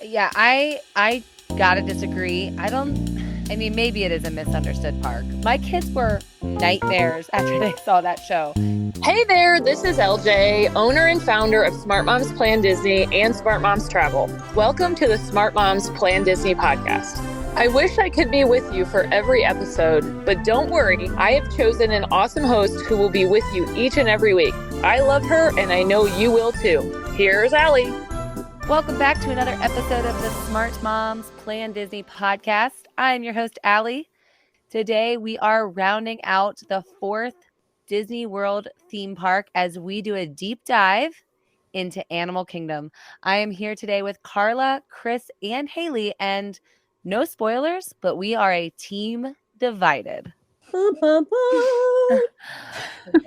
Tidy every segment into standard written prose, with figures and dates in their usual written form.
Yeah, I gotta disagree. I mean, maybe it is a misunderstood park. My kids were nightmares after they saw that show. Hey there, this is LJ, owner and founder of Smart Moms Plan Disney and Smart Moms Travel. Welcome to the Smart Moms Plan Disney podcast. I wish I could be with you for every episode, but don't worry, I have chosen an awesome host who will be with you each and every week. I love her, and I know you will too. Here's Allie. Welcome back to another episode of the Smart Moms Plan Disney podcast. I'm your host, Allie. Today, we are rounding out the 4th Disney World theme park as we do a deep dive into Animal Kingdom. I am here today with Karla, Chris, and Haley, and no spoilers, but we are a team divided.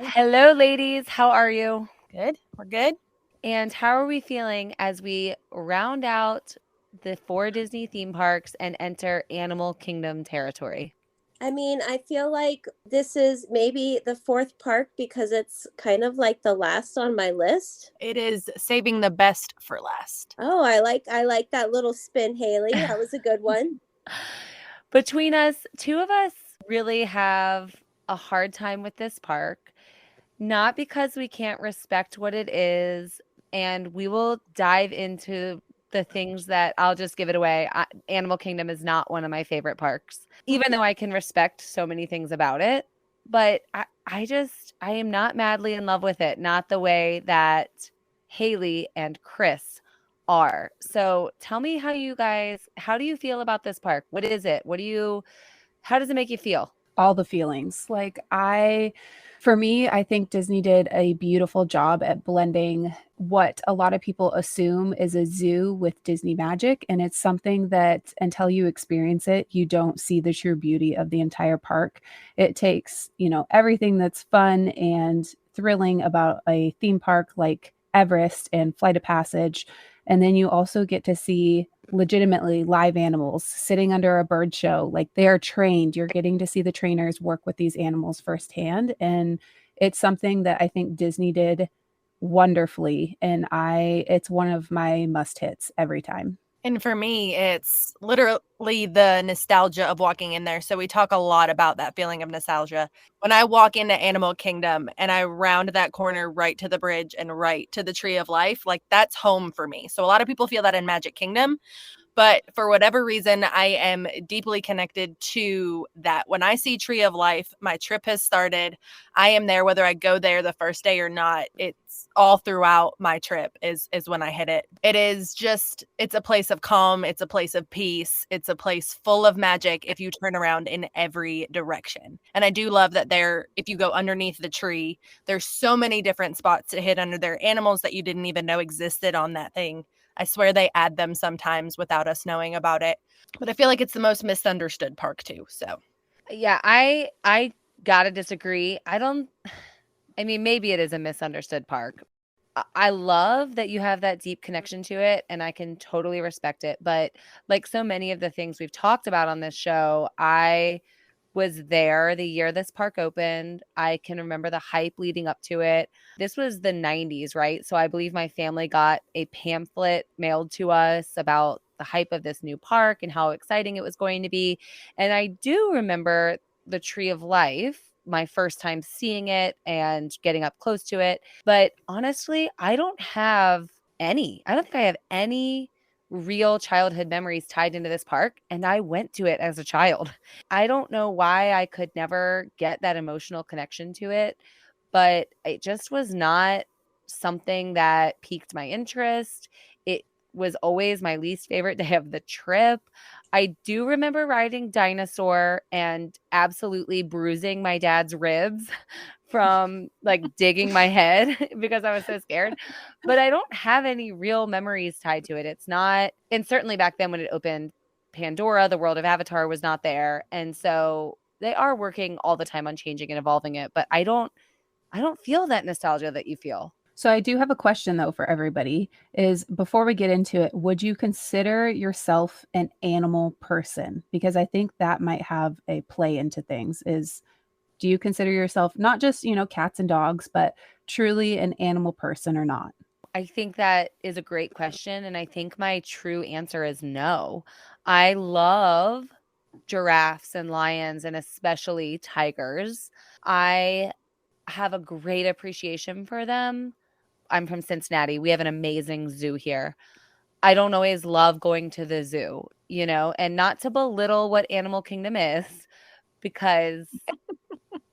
Hello, ladies. How are you? Good. We're good. And how are we feeling as we round out the 4 Disney theme parks and enter Animal Kingdom territory? I mean, I feel like this is maybe the 4th park because it's kind of like the last on my list. It is saving the best for last. Oh, I like that little spin, Haley. That was a good one. Between us, 2 of us really have a hard time with this park, not because we can't respect what it is, and we will dive into the things that I'll just give it away. Animal Kingdom is not one of my favorite parks, even though I can respect so many things about it. But I am not madly in love with it, not the way that Haley and Chris are. So tell me how do you feel about this park? What is it? How does it make you feel? All the feelings. For me, I think Disney did a beautiful job at blending what a lot of people assume is a zoo with Disney magic. And it's something that until you experience it, you don't see the true beauty of the entire park. It takes, everything that's fun and thrilling about a theme park like Everest and Flight of Passage. And then you also get to see legitimately live animals sitting under a bird show. Like, they are trained. You're getting to see the trainers work with these animals firsthand. And it's something that I think Disney did wonderfully. And it's one of my must hits every time. And for me, it's literally the nostalgia of walking in there. So we talk a lot about that feeling of nostalgia. When I walk into Animal Kingdom and I round that corner right to the bridge and right to the Tree of Life, like, that's home for me. So a lot of people feel that in Magic Kingdom. But for whatever reason, I am deeply connected to that. When I see Tree of Life, my trip has started. I am there whether I go there the first day or not. It's all throughout my trip is when I hit it. It's a place of calm. It's a place of peace. It's a place full of magic if you turn around in every direction. And I do love that if you go underneath the tree, there's so many different spots to hit under there, animals that you didn't even know existed on that thing. I swear they add them sometimes without us knowing about it. But I feel like it's the most misunderstood park too. So yeah, I gotta disagree. Maybe it is a misunderstood park. I love that you have that deep connection to it, and I can totally respect it. But like so many of the things we've talked about on this show, I was there the year this park opened. I can remember the hype leading up to it. This was the 90s, right? So I believe my family got a pamphlet mailed to us about the hype of this new park and how exciting it was going to be. And I do remember the Tree of Life, my first time seeing it and getting up close to it. But honestly, I don't think I have any real childhood memories tied into this park, and I went to it as a child. I don't know why I could never get that emotional connection to it, but it just was not something that piqued my interest. It was always my least favorite day of the trip. I do remember riding Dinosaur and absolutely bruising my dad's ribs from digging my head because I was so scared. But I don't have any real memories tied to it. It's not, and certainly back then when it opened, Pandora, the world of Avatar, was not there. And so they are working all the time on changing and evolving it. But I don't feel that nostalgia that you feel. So I do have a question though for everybody is, before we get into it, would you consider yourself an animal person? Because I think that might have a play into things. Do you consider yourself not just, cats and dogs, but truly an animal person or not? I think that is a great question. And I think my true answer is no. I love giraffes and lions and especially tigers. I have a great appreciation for them. I'm from Cincinnati. We have an amazing zoo here. I don't always love going to the zoo, and not to belittle what Animal Kingdom is, because,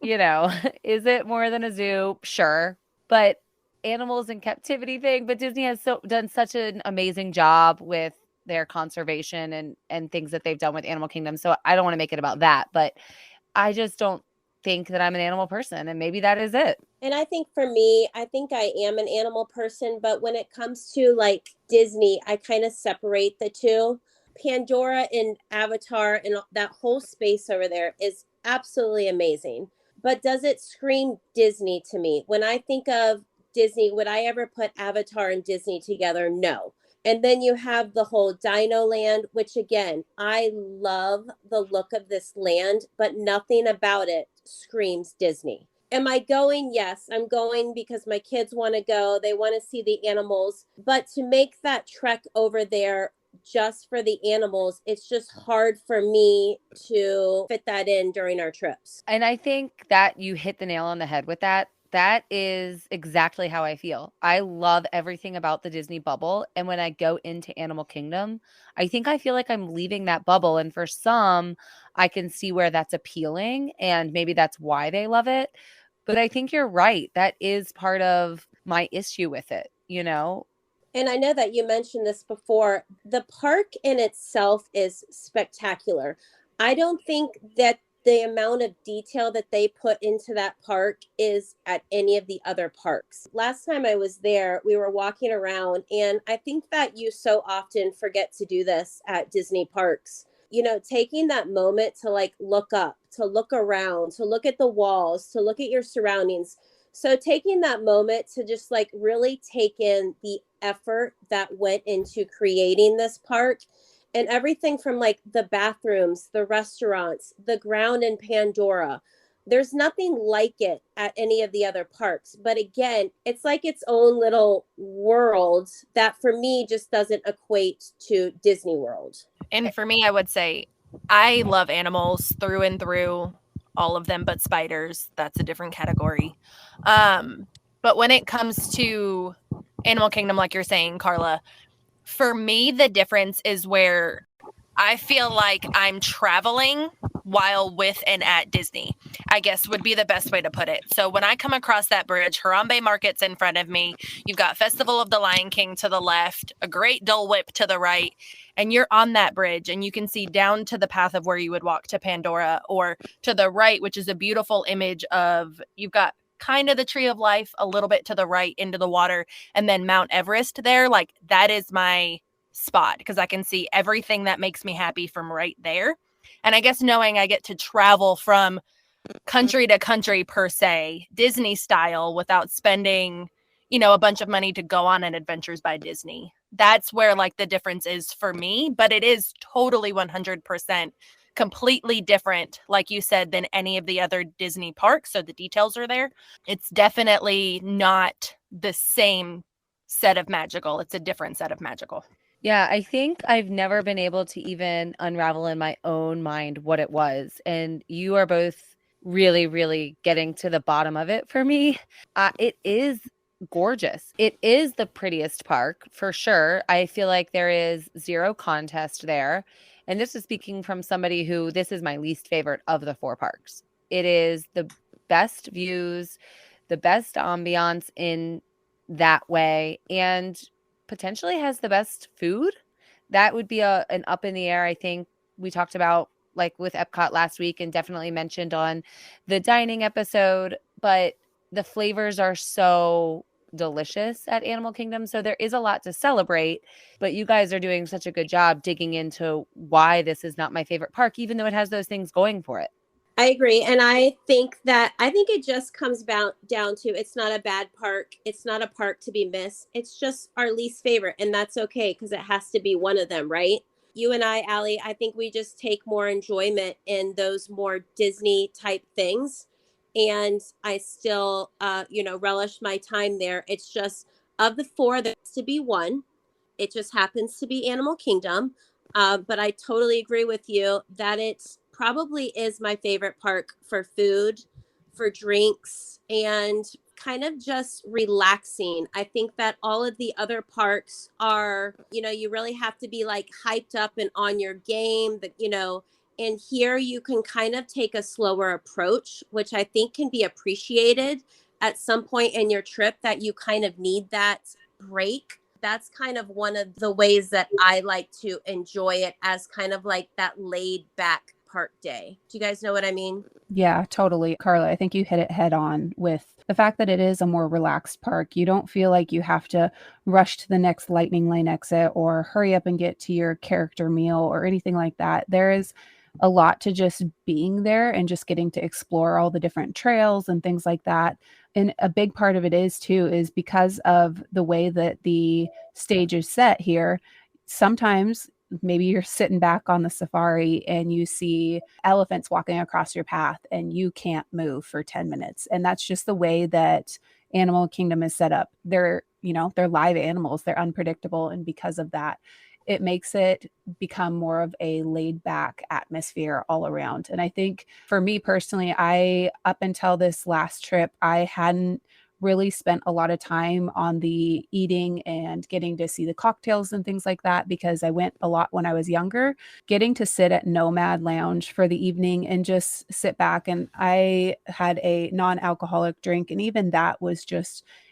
is it more than a zoo? Sure. But animals in captivity thing, but Disney has done such an amazing job with their conservation and things that they've done with Animal Kingdom. So I don't want to make it about that, but I just don't think that I'm an animal person, and maybe that is it. And I think for me, I think I am an animal person, but when it comes to like Disney, I kind of separate the two. Pandora and Avatar and that whole space over there is absolutely amazing. But does it scream Disney to me? When I think of Disney, would I ever put Avatar and Disney together? No. And then you have the whole Dino Land, which again, I love the look of this land, but nothing about it screams Disney. Am I going? Yes, I'm going because my kids want to go. They want to see the animals. But to make that trek over there just for the animals, it's just hard for me to fit that in during our trips. And I think that you hit the nail on the head with that. That is exactly how I feel. I love everything about the Disney bubble. And when I go into Animal Kingdom, I think I feel like I'm leaving that bubble. And for some, I can see where that's appealing. And maybe that's why they love it. But I think you're right. That is part of my issue with it, And I know that you mentioned this before. The park in itself is spectacular. I don't think that the amount of detail that they put into that park is at any of the other parks. Last time I was there, we were walking around, and I think that you so often forget to do this at Disney parks. Taking that moment to like look up, to look around, to look at the walls, to look at your surroundings. So taking that moment to just like really take in the effort that went into creating this park, and everything from like the bathrooms, the restaurants, the ground in Pandora. There's nothing like it at any of the other parks. But again, it's like its own little world that for me just doesn't equate to Disney World. And for me, I would say I love animals through and through, all of them but spiders. That's a different category. But when it comes to Animal Kingdom, like you're saying, Karla, for me, the difference is where I feel like I'm traveling while with and at Disney, I guess would be the best way to put it. So when I come across that bridge, Harambe Market's in front of me. You've got Festival of the Lion King to the left, a great Dole Whip to the right, and you're on that bridge and you can see down to the path of where you would walk to Pandora, or to the right, which is a beautiful image of, you've got kind of the Tree of Life a little bit to the right into the water, and then Mount Everest there. Like, that is my spot because I can see everything that makes me happy from right there. And I guess knowing I get to travel from country to country per se, Disney style, without spending, a bunch of money to go on an Adventures by Disney. That's where like the difference is for me, but it is totally 100% completely different, like you said, than any of the other Disney parks. So the details are there. It's definitely not the same set of magical. It's a different set of magical. Yeah, I think I've never been able to even unravel in my own mind what it was. And you are both really, really getting to the bottom of it for me. It is gorgeous. It is the prettiest park for sure. I feel like there is zero contest there. And this is speaking from somebody who, this is my least favorite of the four parks. It is the best views, the best ambiance in that way, and potentially has the best food. That would be an up in the air. I think we talked about like with Epcot last week and definitely mentioned on the dining episode, but the flavors are so delicious at Animal Kingdom. So there is a lot to celebrate, but you guys are doing such a good job digging into why this is not my favorite park, even though it has those things going for it. I agree. And I think it just comes down to, it's not a bad park. It's not a park to be missed. It's just our least favorite. And that's okay, because it has to be one of them, right? You and I, Allie, I think we just take more enjoyment in those more Disney type things. And I still, relish my time there. It's just, Of the four, there has to be one. It just happens to be Animal Kingdom. But I totally agree with you that it probably is my favorite park for food, for drinks, and kind of just relaxing. I think that all of the other parks are, you really have to be like hyped up and on your game, and here you can kind of take a slower approach, which I think can be appreciated at some point in your trip, that you kind of need that break. That's kind of one of the ways that I like to enjoy it, as kind of like that laid back park day. Do you guys know what I mean? Yeah, totally. Karla, I think you hit it head on with the fact that it is a more relaxed park. You don't feel like you have to rush to the next lightning lane exit or hurry up and get to your character meal or anything like that. There is a lot to just being there and just getting to explore all the different trails and things like that. And a big part of it is too, is because of the way that the stage is set here. Sometimes maybe you're sitting back on the safari and you see elephants walking across your path and you can't move for 10 minutes. And that's just the way that Animal Kingdom is set up. They're live animals, they're unpredictable. And because of that, it makes it become more of a laid back atmosphere all around. And I think for me personally, up until this last trip, I hadn't really spent a lot of time on the eating and getting to see the cocktails and things like that, because I went a lot when I was younger. Getting to sit at Nomad Lounge for the evening and just sit back, and I had a non-alcoholic drink, and even that was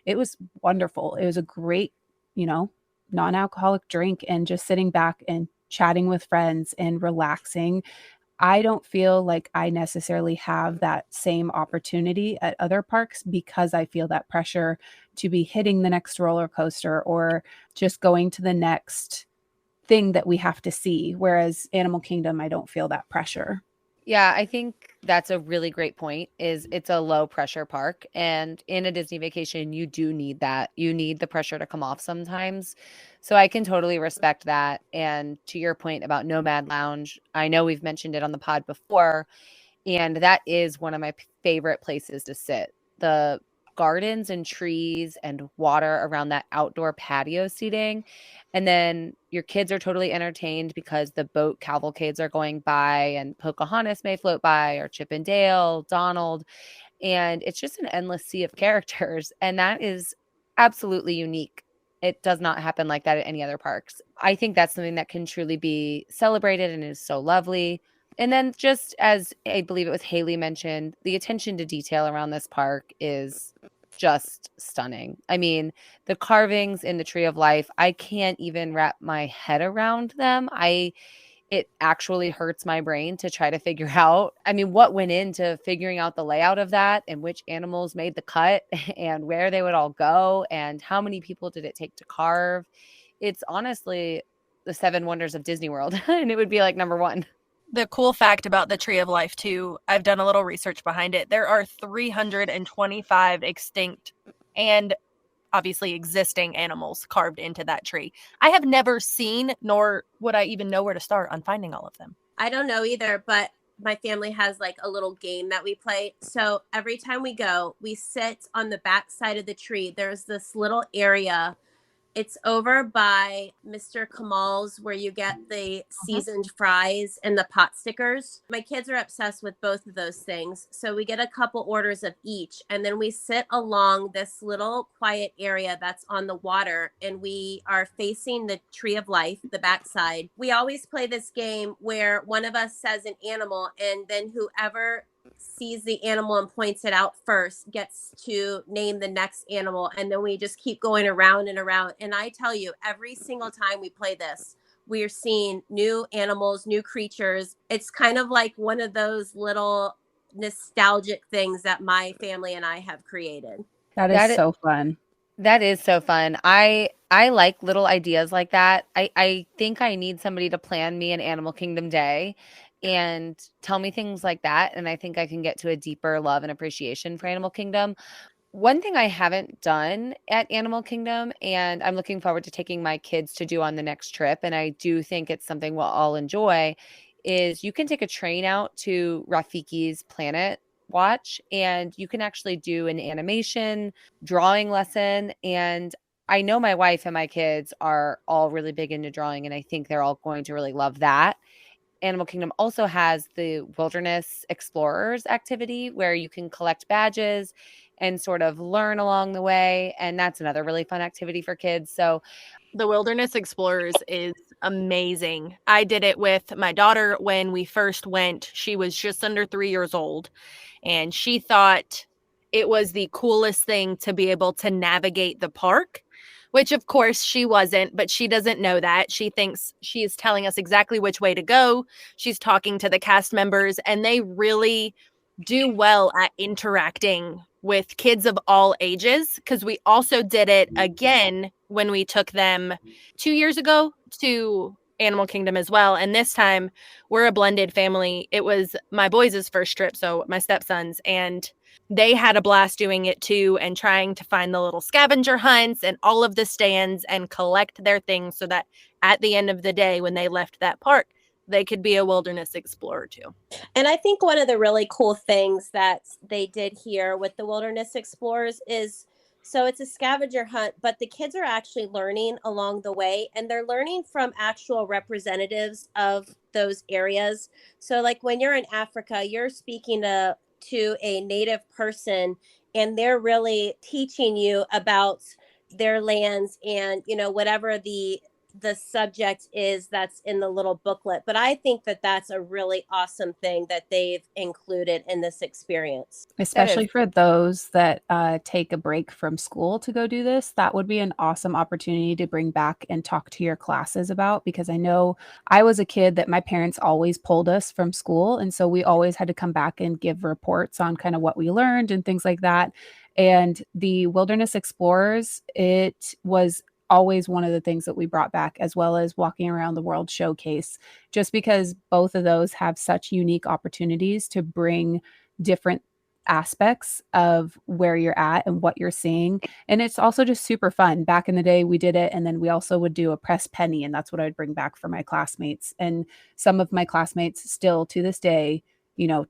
it was wonderful. It was a great, non-alcoholic drink, and just sitting back and chatting with friends and relaxing. I don't feel like I necessarily have that same opportunity at other parks, because I feel that pressure to be hitting the next roller coaster or just going to the next thing that we have to see. Whereas Animal Kingdom, I don't feel that pressure. Yeah, I think that's a really great point. Is it's a low pressure park, and in a Disney vacation you do need that. You need the pressure to come off sometimes. So I can totally respect that. And to your point about Nomad Lounge, I know we've mentioned it on the pod before, and that is one of my favorite places to sit. The gardens and trees and water around that outdoor patio seating. And then your kids are totally entertained because the boat cavalcades are going by and Pocahontas may float by, or Chip and Dale, Donald. And it's just an endless sea of characters. And that is absolutely unique. It does not happen like that at any other parks. I think that's something that can truly be celebrated and is so lovely. And then, just as I believe it was Haley mentioned, the attention to detail around this park is just stunning. I mean, the carvings in the Tree of Life, I can't even wrap my head around them. It actually hurts my brain to try to figure out, I mean, what went into figuring out the layout of that, and which animals made the cut and where they would all go and how many people did it take to carve. It's honestly the seven wonders of Disney World, and it would be like number one. The cool fact about the Tree of Life, too, I've done a little research behind it. There are 325 extinct and obviously existing animals carved into that tree. I have never seen, nor would I even know where to start on finding all of them. I don't know either, but my family has like a little game that we play. So every time we go, we sit on the back side of the tree. There's this little area. It's over by Mr. Kamal's, where you get the seasoned fries and the pot stickers. My kids are obsessed with both of those things. So we get a couple orders of each, and then we sit along this little quiet area that's on the water, and we are facing the Tree of Life, the backside. We always play this game where one of us says an animal, and then whoever sees the animal and points it out first gets to name the next animal, and then we just keep going around and around. And I tell you, every single time we play this, we're seeing new animals, new creatures. It's kind of like one of those little nostalgic things that my family and I have created. That is so fun. That is so fun. I like little ideas like that. I think I need somebody to plan me an Animal Kingdom day and tell me things like that. And I think I can get to a deeper love and appreciation for Animal Kingdom. One thing I haven't done at Animal Kingdom, and I'm looking forward to taking my kids to do on the next trip, and I do think it's something we'll all enjoy, is you can take a train out to Rafiki's Planet Watch, and you can actually do an animation drawing lesson. And I know my wife and my kids are all really big into drawing, and I think they're all going to really love that. Animal Kingdom also has the Wilderness Explorers activity where you can collect badges and sort of learn along the way. And that's another really fun activity for kids. So The Wilderness Explorers is amazing. I did it with my daughter when we first went. She was just under 3 years old, and she thought it was the coolest thing to be able to navigate the park, which of course she wasn't, but she doesn't know that. She thinks she is telling us exactly which way to go. She's talking to the cast members, and they really do well at interacting with kids of all ages, because we also did it again when we took them 2 years ago to Animal Kingdom as well. And this time we're a blended family. It was my boys' first trip, so my stepsons, and they had a blast doing it too, and trying to find the little scavenger hunts and all of the stands and collect their things so that at the end of the day, when they left that park, they could be a wilderness explorer too. And I think one of the really cool things that they did here with the Wilderness Explorers is, so it's a scavenger hunt, but the kids are actually learning along the way, and they're learning from actual representatives of those areas. So like when you're in Africa, you're speaking to a native person, and they're really teaching you about their lands and, you know, whatever the subject is that's in the little booklet. But I think that that's a really awesome thing that they've included in this experience. Especially for those that take a break from school to go do this, that would be an awesome opportunity to bring back and talk to your classes about, because I know I was a kid that my parents always pulled us from school. And so we always had to come back and give reports on kind of what we learned and things like that. And the Wilderness Explorers, it was always one of the things that we brought back, as well as walking around the World Showcase, just because both of those have such unique opportunities to bring different aspects of where you're at and what you're seeing. And it's also just super fun. Back in the day, we did it. And then we also would do a press penny. And that's what I'd bring back for my classmates. And some of my classmates still to this day,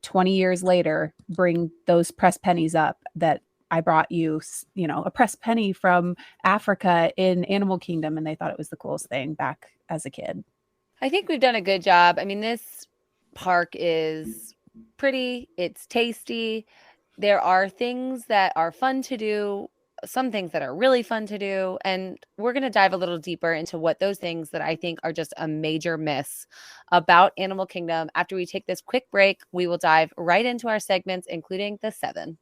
20 years later, bring those press pennies up that I brought you, a press penny from Africa in Animal Kingdom. And they thought it was the coolest thing back as a kid. I think we've done a good job. I mean, this park is pretty, it's tasty. There are things that are fun to do, some things that are really fun to do. And we're going to dive a little deeper into what those things that I think are just a major miss about Animal Kingdom. After we take this quick break, we will dive right into our segments, including the 7.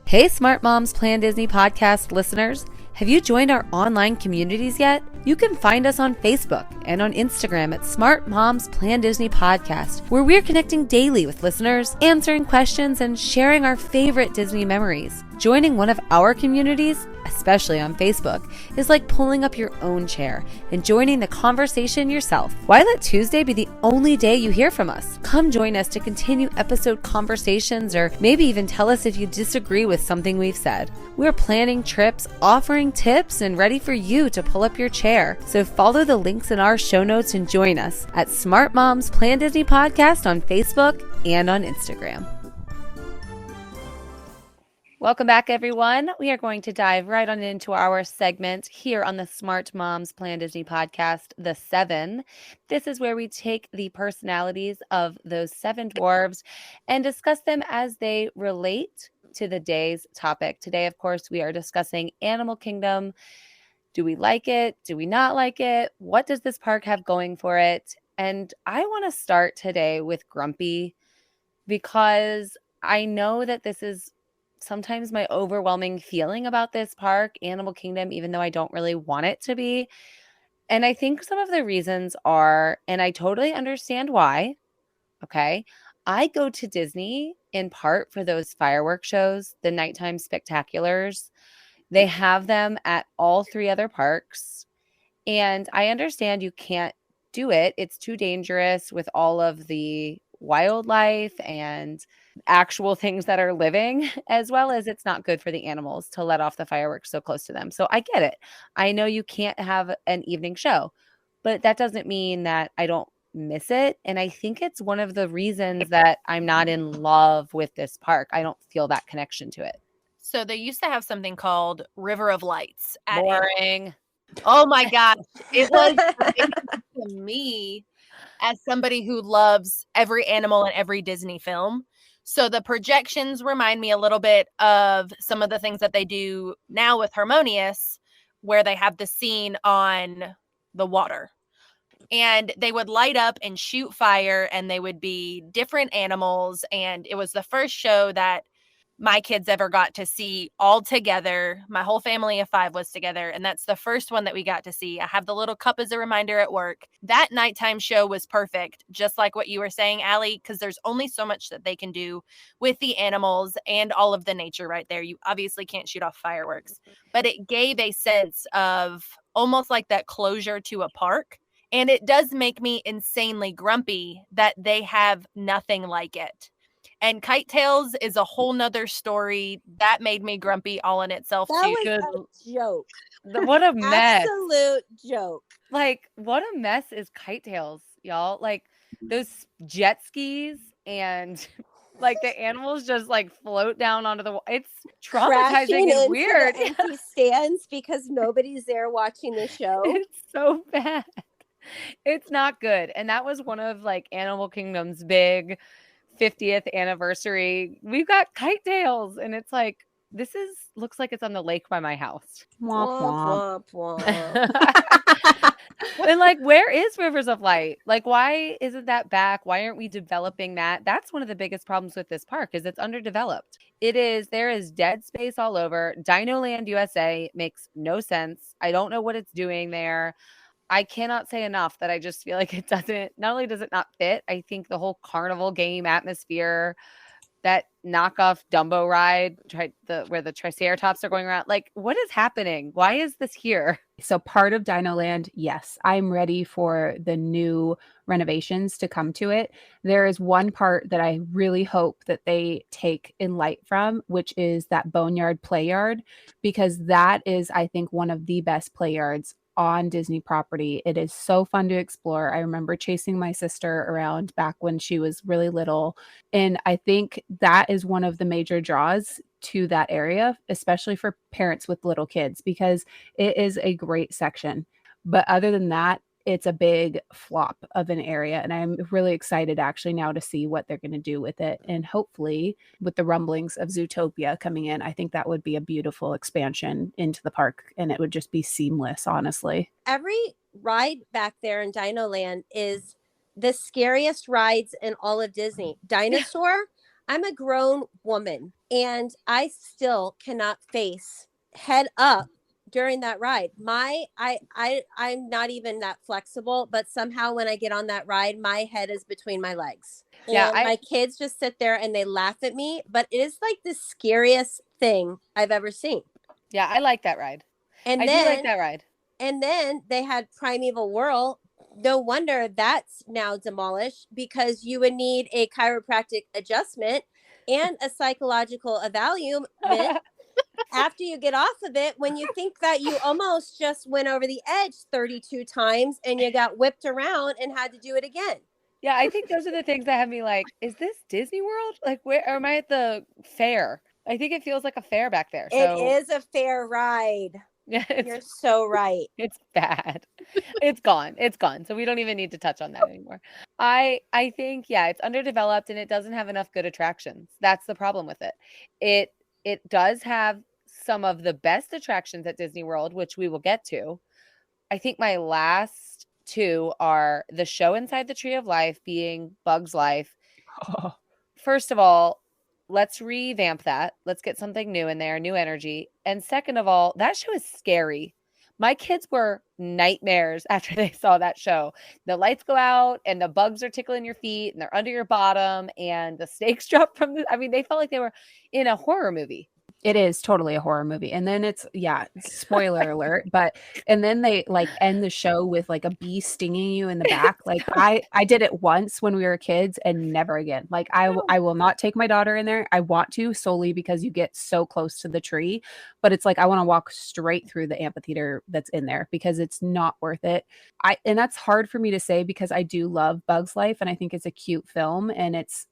Hey, Smart Moms Plan Disney podcast listeners. Have you joined our online communities yet? You can find us on Facebook and on Instagram at Smart Moms Plan Disney Podcast, where we're connecting daily with listeners, answering questions, and sharing our favorite Disney memories. Joining one of our communities, especially on Facebook, is like pulling up your own chair and joining the conversation yourself. Why let Tuesday be the only day you hear from us? Come join us to continue episode conversations, or maybe even tell us if you disagree with something we've said. We're planning trips, offering tips, and ready for you to pull up your chair. So follow the links in our show notes and join us at Smart Moms Plan Disney Podcast on Facebook and on Instagram. Welcome back, everyone. We are going to dive right on into our segment here on the Smart Moms Plan Disney podcast, The 7. This is where we take the personalities of those 7 dwarves and discuss them as they relate to the day's topic. Today, of course, we are discussing Animal Kingdom. Do we like it? Do we not like it? What does this park have going for it? And I want to start today with Grumpy, because I know that this is sometimes my overwhelming feeling about this park, Animal Kingdom, even though I don't really want it to be. And I think some of the reasons are, and I totally understand why, okay? I go to Disney in part for those firework shows, the nighttime spectaculars. They have them at all 3 other parks. And I understand you can't do it. It's too dangerous with all of the wildlife and actual things that are living, as well as it's not good for the animals to let off the fireworks so close to them. So I get it. I know you can't have an evening show, but that doesn't mean that I don't miss it. And I think it's one of the reasons that I'm not in love with this park. I don't feel that connection to it. So they used to have something called River of Lights at Boring. Oh my gosh. It was amazing to me as somebody who loves every animal in every Disney film. So the projections remind me a little bit of some of the things that they do now with Harmonious, where they have the scene on the water. And they would light up and shoot fire, and they would be different animals. And it was the first show that my kids ever got to see all together. My whole family of 5 was together, and that's the first one that we got to see. I have the little cup as a reminder at work. That nighttime show was perfect, just like what you were saying, Allie, because there's only so much that they can do with the animals and all of the nature right there. You obviously can't shoot off fireworks, but it gave a sense of almost like that closure to a park. And it does make me insanely grumpy that they have nothing like it. And Kite Tails is a whole nother story. That made me grumpy all in itself, That too. was a joke. What a mess. Absolute joke. Like, what a mess is Kite Tails, y'all. Like, those jet skis and like the animals just like float down onto the it's Crashing traumatizing and into weird. the empty stands because nobody's there watching the show. It's so bad. It's not good. And that was one of like Animal Kingdom's big 50th anniversary. We've got Kite Tails, and it's like looks like it's on the lake by my house. Womp, womp, womp. And like, where is Rivers of Light? Like, why isn't that back? Why aren't we developing that? That's one of the biggest problems with this park is it's underdeveloped. There is dead space all over. Dino Land USA makes no sense. I don't know what it's doing there. I cannot say enough that I just feel like not only does it not fit, I think the whole carnival game atmosphere, that knockoff Dumbo ride, where the Triceratops are going around, like, what is happening? Why is this here? So part of Dino Land, yes, I'm ready for the new renovations to come to it. There is one part that I really hope that they take in light from, which is that Boneyard Play Yard, because that is, I think, one of the best play yards on Disney property. It is so fun to explore. I remember chasing my sister around back when she was really little. And I think that is one of the major draws to that area, especially for parents with little kids, because it is a great section. But other than that, it's a big flop of an area. And I'm really excited actually now to see what they're going to do with it. And hopefully with the rumblings of Zootopia coming in, I think that would be a beautiful expansion into the park. And it would just be seamless, honestly. Every ride back there in Dino Land is the scariest rides in all of Disney. Dinosaur, I'm a grown woman and I still cannot face head up during that ride. I'm not even that flexible, but somehow when I get on that ride, my head is between my legs. Yeah, and my kids just sit there and they laugh at me, but it is like the scariest thing I've ever seen. Yeah, I like that ride. And I then, do like that ride. And then they had Primeval Whirl. No wonder that's now demolished because you would need a chiropractic adjustment and a psychological evaluation after you get off of it, when you think that you almost just went over the edge 32 times and you got whipped around and had to do it again. Yeah, I think those are the things that have me like, is this Disney World? Like, where am I at the fair? I think it feels like a fair back there. So it is a fair ride. Yeah, you're so right. It's bad. It's gone. It's gone. So we don't even need to touch on that anymore. I think, yeah, it's underdeveloped and it doesn't have enough good attractions. That's the problem with it. It does have some of the best attractions at Disney World, which we will get to. I think my last two are the show inside the Tree of Life being Bug's Life. Oh. First of all, let's revamp that. Let's get something new in there, new energy. And second of all, that show is scary. My kids were nightmares after they saw that show. The lights go out and the bugs are tickling your feet and they're under your bottom and the snakes drop from they felt like they were in a horror movie. It is totally a horror movie. And then it's spoiler alert, and then they like end the show with like a bee stinging you in the back. Like I did it once when we were kids and never again. Like I will not take my daughter in there. I want to solely because you get so close to the tree, but it's like, I want to walk straight through the amphitheater that's in there because it's not worth it. And that's hard for me to say because I do love Bug's Life and I think it's a cute film and it's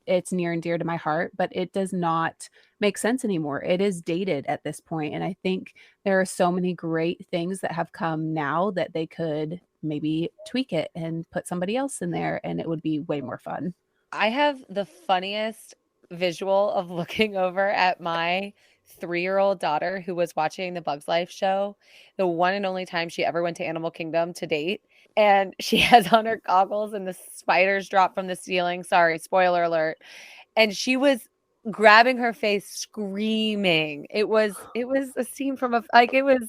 it's near and dear to my heart, but it does not make sense anymore. It is dated at this point, and I think there are so many great things that have come now that they could maybe tweak it and put somebody else in there, and it would be way more fun. I have the funniest visual of looking over at my 3-year-old daughter who was watching the Bugs Life show, the one and only time she ever went to Animal Kingdom to date. And she has on her goggles and the spiders drop from the ceiling. Sorry, spoiler alert. And she was grabbing her face screaming. It was a scene from it was,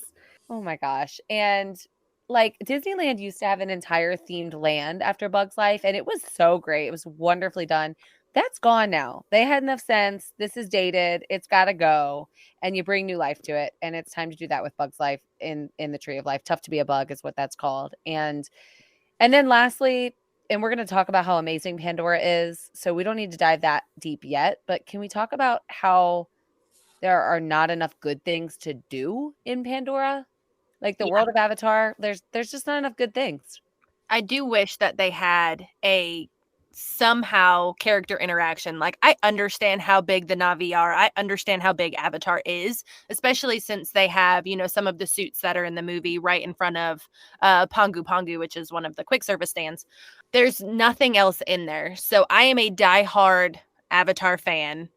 oh my gosh. And like Disneyland used to have an entire themed land after Bugs Life, and it was so great. It was wonderfully done. That's gone now. They had enough sense. This is dated. It's got to go, and you bring new life to it. And it's time to do that with Bugs Life in the Tree of Life. Tough to be a bug is what that's called. And then lastly, and we're going to talk about how amazing Pandora is. So we don't need to dive that deep yet, but can we talk about how there are not enough good things to do in Pandora? Like the world of Avatar, there's just not enough good things. I do wish that they had a somehow character interaction. Like, I understand how big the Na'vi are. I understand how big Avatar is, especially since they have, some of the suits that are in the movie right in front of Pongu Pongu, which is one of the quick service stands. There's nothing else in there. So I am a diehard Avatar fan.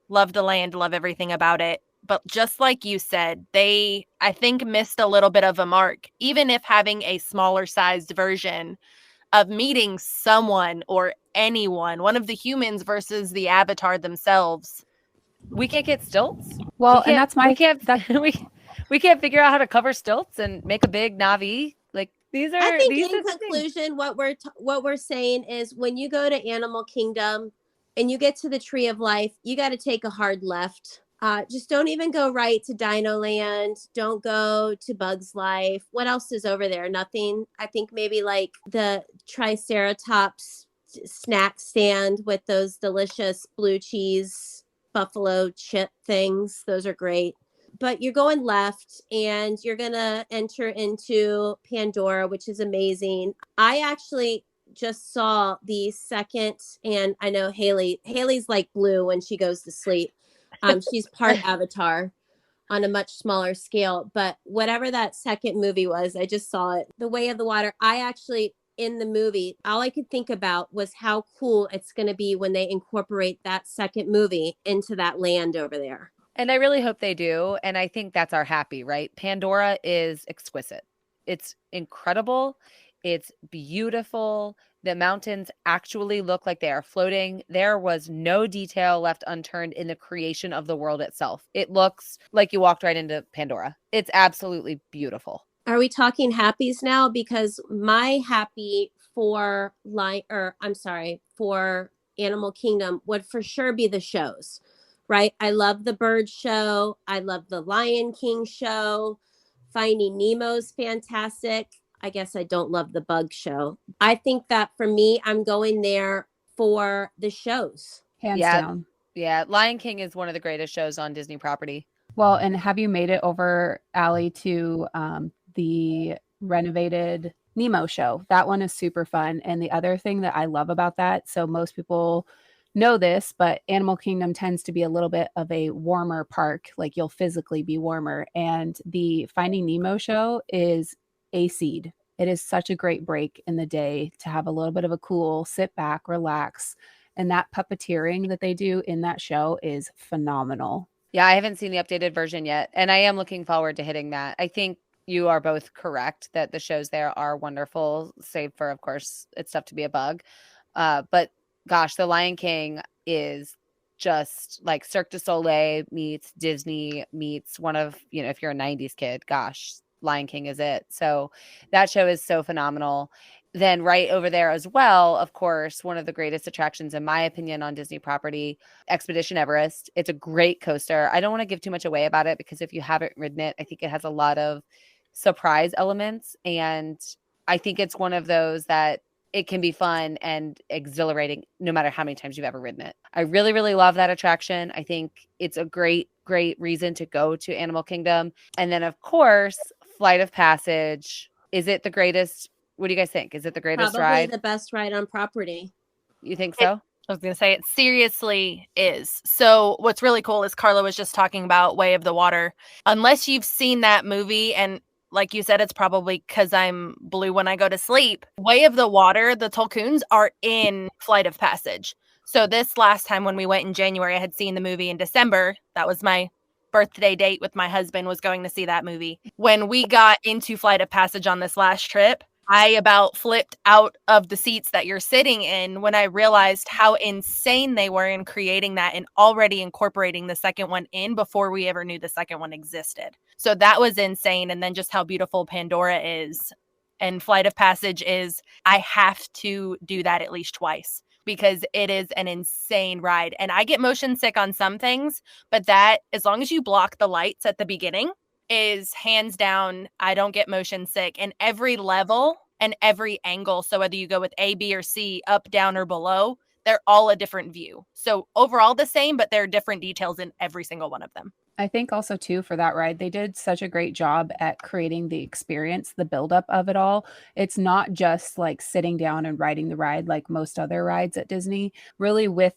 Love the land, love everything about it. But just like you said, they, I think, missed a little bit of a mark, even if having a smaller sized version of meeting someone or anyone, one of the humans versus the Avatar themselves. We can't get stilts. Well, and that's we can't figure out how to cover stilts and make a big Na'vi. Like these are. I think these in are conclusion, what we're saying is when you go to Animal Kingdom and you get to the Tree of Life, you got to take a hard left. Just don't even go right to Dino Land. Don't go to Bugs Life. What else is over there? Nothing. I think maybe like the Triceratops snack stand with those delicious blue cheese buffalo chip things. Those are great. But you're going left and you're going to enter into Pandora, which is amazing. I actually just saw the second, and I know Haley's like blue when she goes to sleep. She's part Avatar on a much smaller scale, but whatever that second movie was, I just saw it. The Way of the Water. I actually, in the movie, all I could think about was how cool it's going to be when they incorporate that second movie into that land over there. And I really hope they do. And I think that's our happy, right? Pandora is exquisite. It's incredible. It's beautiful. The mountains actually look like they are floating. There was no detail left unturned in the creation of the world itself. It looks like you walked right into Pandora. It's absolutely beautiful. Are we talking happies now? Because my happy for Animal Kingdom would for sure be the shows, right? I love the bird show. I love the Lion King show. Finding Nemo's fantastic. I guess I don't love the bug show. I think that for me, I'm going there for the shows. Hands down. Yeah. Lion King is one of the greatest shows on Disney property. Well, and have you made it over, Allie, to the renovated Nemo show? That one is super fun. And the other thing that I love about that, so most people know this, but Animal Kingdom tends to be a little bit of a warmer park. Like you'll physically be warmer. And the Finding Nemo show is AC'd. It is such a great break in the day to have a little bit of a cool, sit back, relax. And that puppeteering that they do in that show is phenomenal. Yeah, I haven't seen the updated version yet. And I am looking forward to hitting that. I think you are both correct that the shows there are wonderful, save for, of course, it's tough to be a bug. But gosh, The Lion King is just like Cirque du Soleil meets Disney meets one of, if you're a 90s kid, gosh, Lion King is it. So that show is so phenomenal. Then right over there as well, of course, one of the greatest attractions, in my opinion, on Disney property, Expedition Everest. It's a great coaster. I don't want to give too much away about it because if you haven't ridden it, I think it has a lot of surprise elements. And I think it's one of those that it can be fun and exhilarating no matter how many times you've ever ridden it. I really, really love that attraction. I think it's a great reason to go to Animal Kingdom. And then, of course, Flight of Passage. Is it the greatest? What do you guys think? Is it the greatest Probably ride? the best ride on property. You think so? I was going to say it seriously is. So what's really cool is Karla was just talking about Way of the Water. Unless you've seen that movie, and like you said, it's probably because I'm blue when I go to sleep. Way of the Water, the Tulkuns are in Flight of Passage. So this last time when we went in January, I had seen the movie in December. That was my birthday date with my husband, was going to see that movie. When we got into Flight of Passage on this last trip, I about flipped out of the seats that you're sitting in when I realized how insane they were in creating that and already incorporating the second one in before we ever knew the second one existed. So that was insane. And then just how beautiful Pandora is and Flight of Passage is, I have to do that at least twice because it is an insane ride. And I get motion sick on some things, but that, as long as you block the lights at the beginning, is hands down, I don't get motion sick. And every level and every angle, so whether you go with A, B, or C, up, down, or below, they're all a different view. So overall the same, but there are different details in every single one of them. I think also too for that ride, they did such a great job at creating the experience, the buildup of it all. It's not just like sitting down and riding the ride like most other rides at Disney. Really, with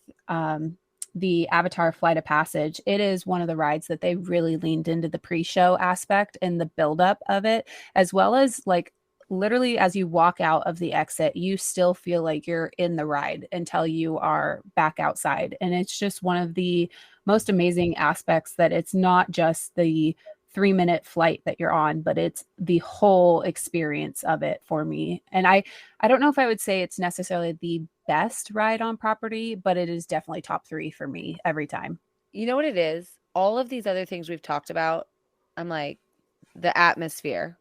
the Avatar Flight of Passage, it is one of the rides that they really leaned into the pre-show aspect and the buildup of it, as well as like literally as you walk out of the exit, you still feel like you're in the ride until you are back outside. And it's just one of the most amazing aspects that it's not just the 3-minute flight that you're on, but it's the whole experience of it for me. And I don't know if I would say it's necessarily the best ride on property, but it is definitely top 3 for me every time. You know what it is? All of these other things we've talked about, I'm like, the atmosphere.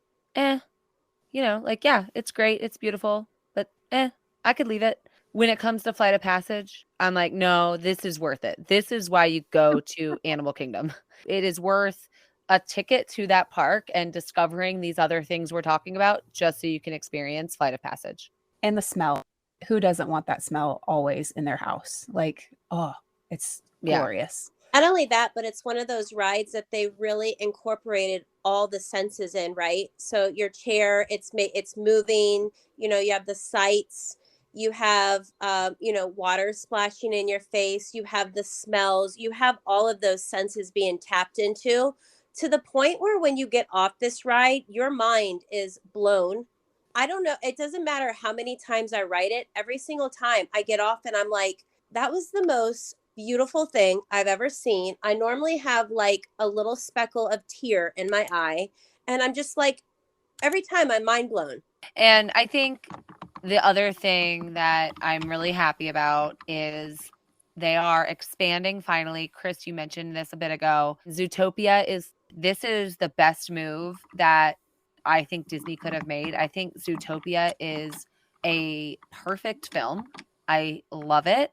Like, yeah, it's great. It's beautiful, but I could leave it. When it comes to Flight of Passage, I'm like, no, this is worth it. This is why you go to Animal Kingdom. It is worth a ticket to that park and discovering these other things we're talking about just so you can experience Flight of Passage. And the smell. Who doesn't want that smell always in their house? Like, oh, it's glorious. Not only that, but it's one of those rides that they really incorporated all the senses in, right? So your chair, it's moving, you have the sights, you have, water splashing in your face, you have the smells, you have all of those senses being tapped into to the point where when you get off this ride, your mind is blown. I don't know. It doesn't matter how many times I ride it. Every single time I get off and I'm like, that was the most beautiful thing I've ever seen. I normally have like a little speckle of tear in my eye. And I'm just like, every time I'm mind blown. And I think the other thing that I'm really happy about is they are expanding finally. Chris, you mentioned this a bit ago. Zootopia is the best move that I think Disney could have made. I think Zootopia is a perfect film. I love it.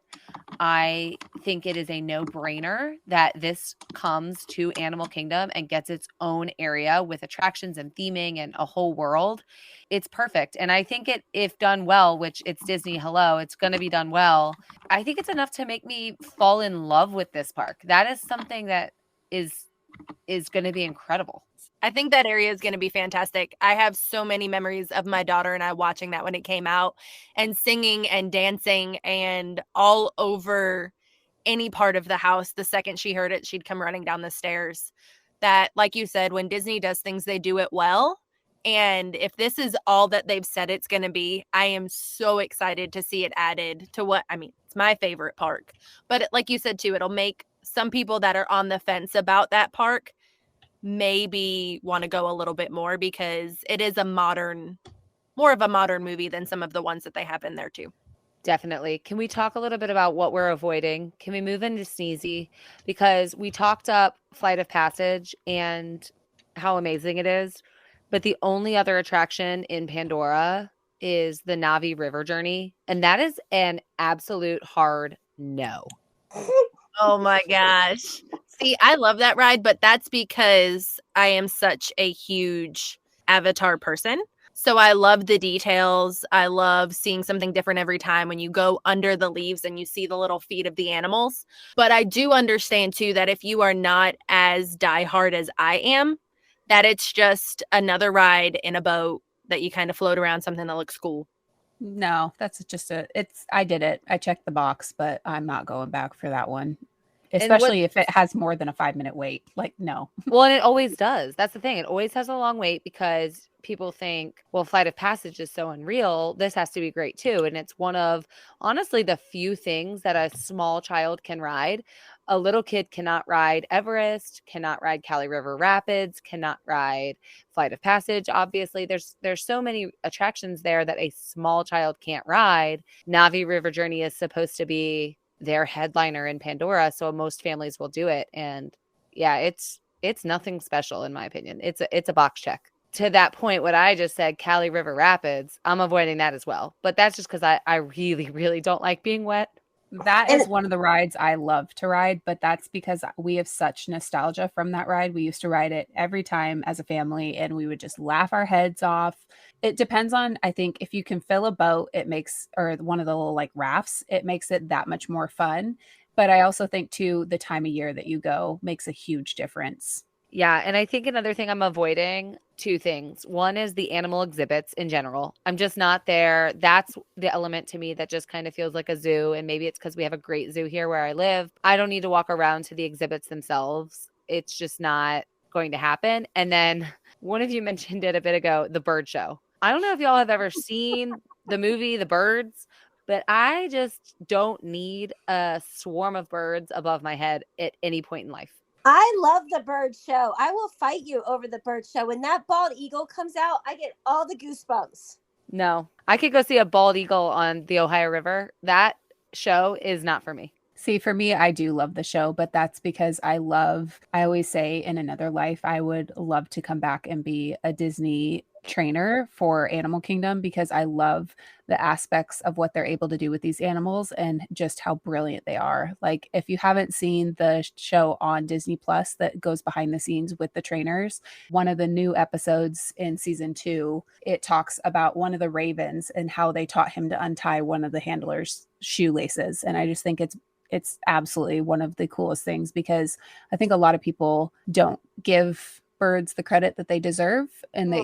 I think it is a no-brainer that this comes to Animal Kingdom and gets its own area with attractions and theming and a whole world. It's perfect. And I think if done well, which it's Disney, hello, it's going to be done well. I think it's enough to make me fall in love with this park. That is something that is going to be incredible. I think that area is going to be fantastic. I have so many memories of my daughter and I watching that when it came out and singing and dancing and all over any part of the house. The second she heard it, she'd come running down the stairs. That, like you said, when Disney does things, they do it well. And if this is all that they've said it's going to be, I am so excited to see it added to it's my favorite park. But like you said, too, it'll make some people that are on the fence about that park maybe want to go a little bit more because it is more of a modern movie than some of the ones that they have in there too. Definitely. Can we talk a little bit about what we're avoiding? Can we move into Sneezy? Because we talked up Flight of Passage and how amazing it is, but the only other attraction in Pandora is the Navi River Journey, and that is an absolute hard no. Oh my gosh. See, I love that ride, but that's because I am such a huge Avatar person. So I love the details. I love seeing something different every time when you go under the leaves and you see the little feet of the animals. But I do understand too that if you are not as diehard as I am, that it's just another ride in a boat that you kind of float around, something that looks cool. No, that's just I did it. I checked the box, but I'm not going back for that one. And what Especially if it has more than a 5-minute wait. Like, no. Well, and it always does. That's the thing. It always has a long wait because people think, well, Flight of Passage is so unreal. This has to be great too. And it's one of, honestly, the few things that a small child can ride. A little kid cannot ride Everest, cannot ride Cali River Rapids, cannot ride Flight of Passage. Obviously, there's so many attractions there that a small child can't ride. Navi River Journey is supposed to be their headliner in Pandora, so most families will do it. And yeah, it's nothing special in my opinion. It's a box check. To that point, what I just said, Cali River Rapids, I'm avoiding that as well. But that's just because I really, really don't like being wet. That is one of the rides I love to ride, but that's because we have such nostalgia from that ride. We used to ride it every time as a family, and we would just laugh our heads off. It depends on, I think, if you can fill a boat, it makes, or one of the little like rafts, it makes it that much more fun. But I also think too, the time of year that you go makes a huge difference. Yeah, and I think another thing I'm avoiding, two things. One is the animal exhibits in general. I'm just not there. That's the element to me that just kind of feels like a zoo. And maybe it's because we have a great zoo here where I live. I don't need to walk around to the exhibits themselves. It's just not going to happen. And then one of you mentioned it a bit ago, the bird show. I don't know if y'all have ever seen the movie The Birds, but I just don't need a swarm of birds above my head at any point in life. I love the bird show. I will fight you over the bird show. When that bald eagle comes out, I get all the goosebumps. No, I could go see a bald eagle on the Ohio River. That show is not for me. See, for me, I do love the show, but that's because I always say in another life, I would love to come back and be a Disney trainer for Animal Kingdom because I love the aspects of what they're able to do with these animals and just how brilliant they are. Like if you haven't seen the show on Disney Plus that goes behind the scenes with the trainers, one of the new episodes in season 2, it talks about one of the ravens and how they taught him to untie one of the handler's shoelaces. And I just think it's absolutely one of the coolest things because I think a lot of people don't give birds the credit that they deserve and they,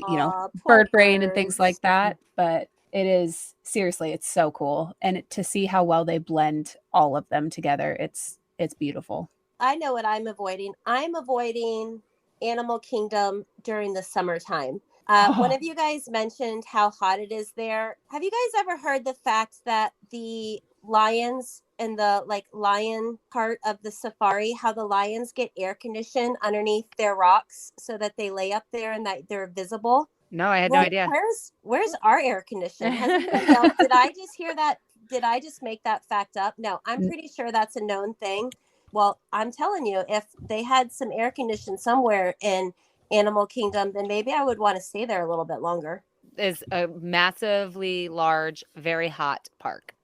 bird brain and things like that. But it is seriously, it's so cool. And to see how well they blend all of them together, it's beautiful. I know what I'm avoiding. I'm avoiding Animal Kingdom during the summertime. One of you guys mentioned how hot it is there. Have you guys ever heard the fact that the lions in the lion part of the safari, how the lions get air conditioned underneath their rocks so that they lay up there and that they're visible? No, I had no idea. Where's our air condition? Has anybody else? Did I just hear that? Did I just make that fact up? No, I'm pretty sure that's a known thing. Well, I'm telling you, if they had some air condition somewhere in Animal Kingdom, then maybe I would want to stay there a little bit longer. It's a massively large, very hot park.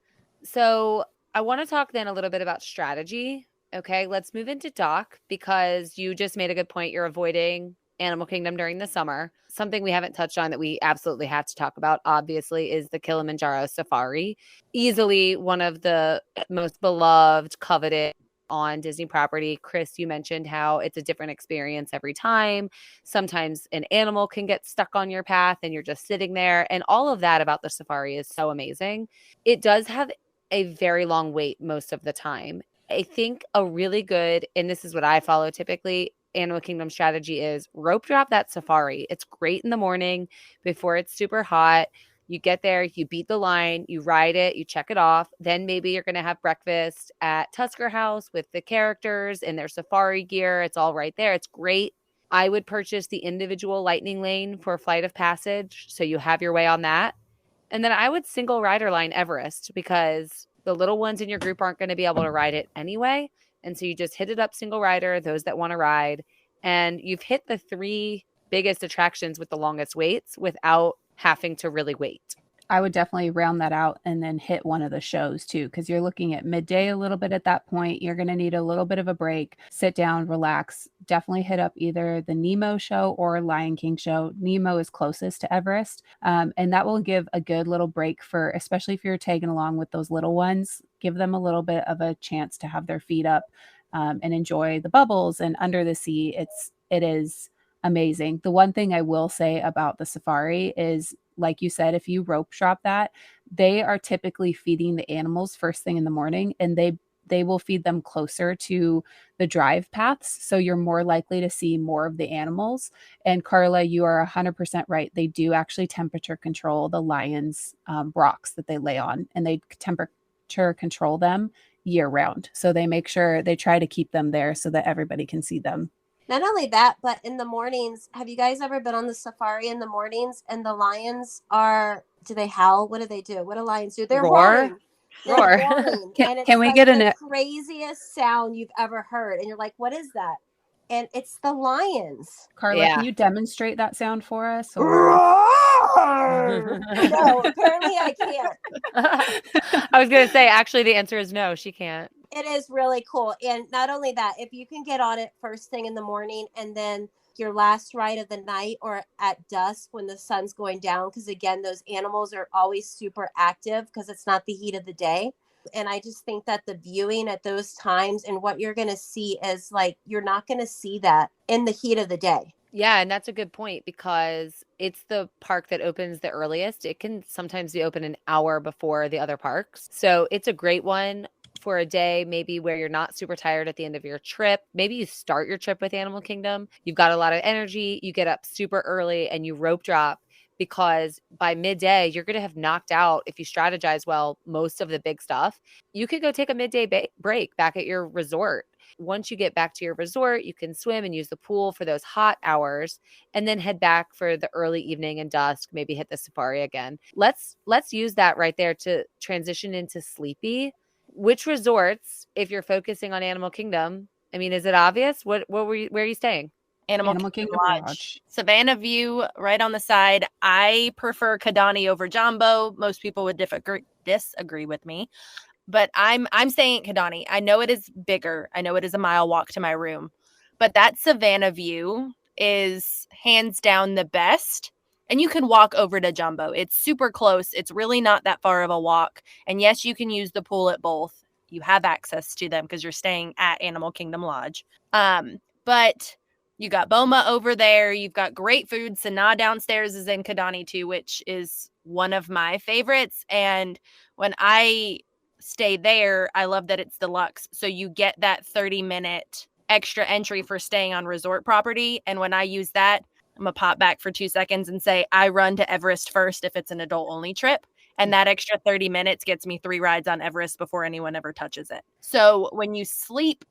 So I want to talk then a little bit about strategy. Okay, let's move into Doc because you just made a good point. You're avoiding Animal Kingdom during the summer. Something we haven't touched on that we absolutely have to talk about, obviously, is the Kilimanjaro Safari. Easily one of the most beloved, coveted on Disney property. Chris, you mentioned how it's a different experience every time. Sometimes an animal can get stuck on your path and you're just sitting there. And all of that about the safari is so amazing. It does have a very long wait most of the time. I think a really good, and this is what I follow typically, Animal Kingdom strategy is rope drop that safari. It's great in the morning before it's super hot. You get there, you beat the line, you ride it, you check it off. Then maybe you're going to have breakfast at Tusker House with the characters in their safari gear. It's all right there. It's great. I would purchase the individual lightning lane for Flight of Passage, so you have your way on that. And then I would single rider line Everest because the little ones in your group aren't going to be able to ride it anyway. And so you just hit it up single rider, those that want to ride. And you've hit the 3 biggest attractions with the longest waits without having to really wait. I would definitely round that out and then hit one of the shows too, because you're looking at midday a little bit at that point. You're going to need a little bit of a break, sit down, relax. Definitely hit up either the Nemo show or Lion King show. Nemo is closest to Everest, and that will give a good little break for, especially if you're tagging along with those little ones, give them a little bit of a chance to have their feet up and enjoy the bubbles and under the sea. It is amazing. The one thing I will say about the safari is like you said, if you rope drop that, they are typically feeding the animals first thing in the morning, and they will feed them closer to the drive paths. So you're more likely to see more of the animals. And Karla, you are 100% right. They do actually temperature control the lions' rocks that they lay on, and they temperature control them year round. So they make sure they try to keep them there so that everybody can see them. Not only that, but in the mornings, have you guys ever been on the safari in the mornings and the lions do they howl? What do they do? What do lions do? They're Roar. roaring. They're Roar. roaring. And it's Can we like get the craziest sound you've ever heard. And you're like, what is that? And it's the lions. Karla, Yeah. can you demonstrate that sound for us? No, apparently I can't. I was going to say, actually, the answer is no, she can't. It is really cool. And not only that, if you can get on it first thing in the morning and then your last ride of the night or at dusk when the sun's going down, because again, those animals are always super active because it's not the heat of the day. And I just think that the viewing at those times and what you're going to see is like, you're not going to see that in the heat of the day. Yeah, and that's a good point because it's the park that opens the earliest. It can sometimes be open an hour before the other parks. So it's a great one for a day, maybe where you're not super tired at the end of your trip. Maybe you start your trip with Animal Kingdom. You've got a lot of energy. You get up super early and you rope drop because by midday, you're going to have knocked out, if you strategize well, most of the big stuff. You could go take a midday break back at your resort. Once you get back to your resort, you can swim and use the pool for those hot hours and then head back for the early evening and dusk, maybe hit the safari again. Let's use that right there to transition into Sleepy. Which resorts, if you're focusing on Animal Kingdom, I mean, is it obvious? Where are you staying? Animal Kingdom Lodge. Savannah View right on the side. I prefer Kristanie over Jumbo. Most people would disagree with me. But I'm staying at Kristanie. I know it is bigger. I know it is a mile walk to my room. But that Savannah View is hands down the best. And you can walk over to Jumbo. It's super close. It's really not that far of a walk. And yes, you can use the pool at both. You have access to them because you're staying at Animal Kingdom Lodge. But you got Boma over there. You've got great food. Sanaa downstairs is in Kristanie too, which is one of my favorites. And when I stay there, I love that it's deluxe. So you get that 30-minute extra entry for staying on resort property. And when I use that, I'm going to pop back for 2 seconds and say I run to Everest first if it's an adult only trip. And that extra 30 minutes gets me 3 rides on Everest before anyone ever touches it. So when you sleep,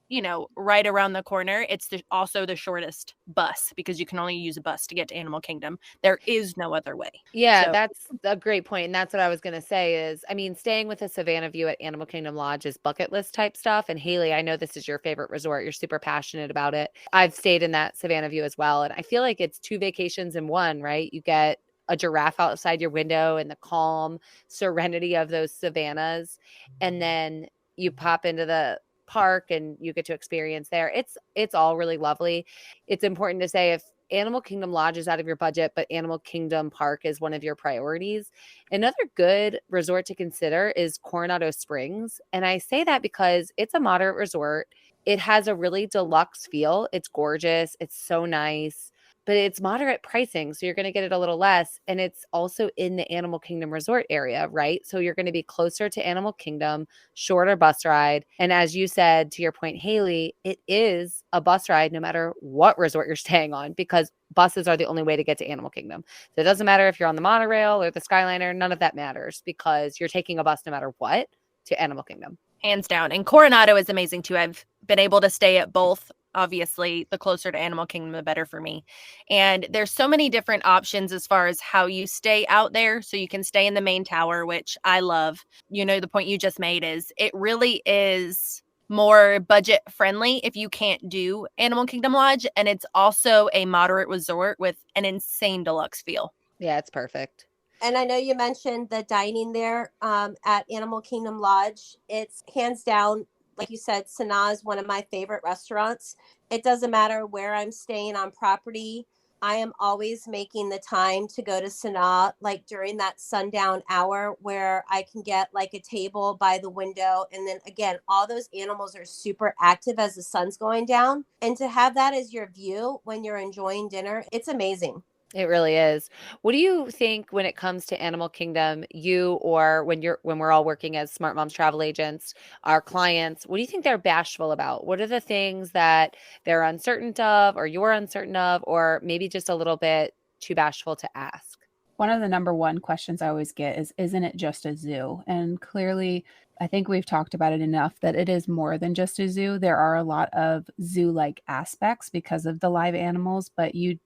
right around the corner, it's also the shortest bus because you can only use a bus to get to Animal Kingdom. There is no other way. Yeah, that's a great point. And that's what I was going to say is, I mean, staying with a Savannah View at Animal Kingdom Lodge is bucket list type stuff. And Haley, I know this is your favorite resort. You're super passionate about it. I've stayed in that Savannah View as well. And I feel like it's 2 vacations in one, right? You get a giraffe outside your window and the calm serenity of those savannas. And then you pop into the park and you get to experience there. It's all really lovely. It's important to say if Animal Kingdom Lodge is out of your budget, but Animal Kingdom Park is one of your priorities, another good resort to consider is Coronado Springs. And I say that because it's a moderate resort. It has a really deluxe feel. It's gorgeous. It's so nice. But it's moderate pricing, so you're going to get it a little less. And it's also in the Animal Kingdom resort area, right? So you're going to be closer to Animal Kingdom, shorter bus ride. And as you said, to your point, Haley, it is a bus ride no matter what resort you're staying on because buses are the only way to get to Animal Kingdom. So it doesn't matter if you're on the monorail or the Skyliner. None of that matters because you're taking a bus no matter what to Animal Kingdom. Hands down. And Coronado is amazing too. I've been able to stay at both. Obviously, the closer to Animal Kingdom, the better for me. And there's so many different options as far as how you stay out there. So you can stay in the main tower, which I love. The point you just made is it really is more budget friendly if you can't do Animal Kingdom Lodge. And it's also a moderate resort with an insane deluxe feel. Yeah, it's perfect. And I know you mentioned the dining there at Animal Kingdom Lodge. It's hands down, like you said, Sanaa is one of my favorite restaurants. It doesn't matter where I'm staying on property. I am always making the time to go to Sanaa, like during that sundown hour where I can get like a table by the window. And then again, all those animals are super active as the sun's going down. And to have that as your view when you're enjoying dinner, it's amazing. It really is. What do you think when it comes to Animal Kingdom, you or when we're all working as Smart Moms travel agents, our clients, what do you think they're bashful about? What are the things that they're uncertain of or you're uncertain of or maybe just a little bit too bashful to ask? One of the number one questions I always get is, isn't it just a zoo? And clearly, I think we've talked about it enough that it is more than just a zoo. There are a lot of zoo-like aspects because of the live animals, but you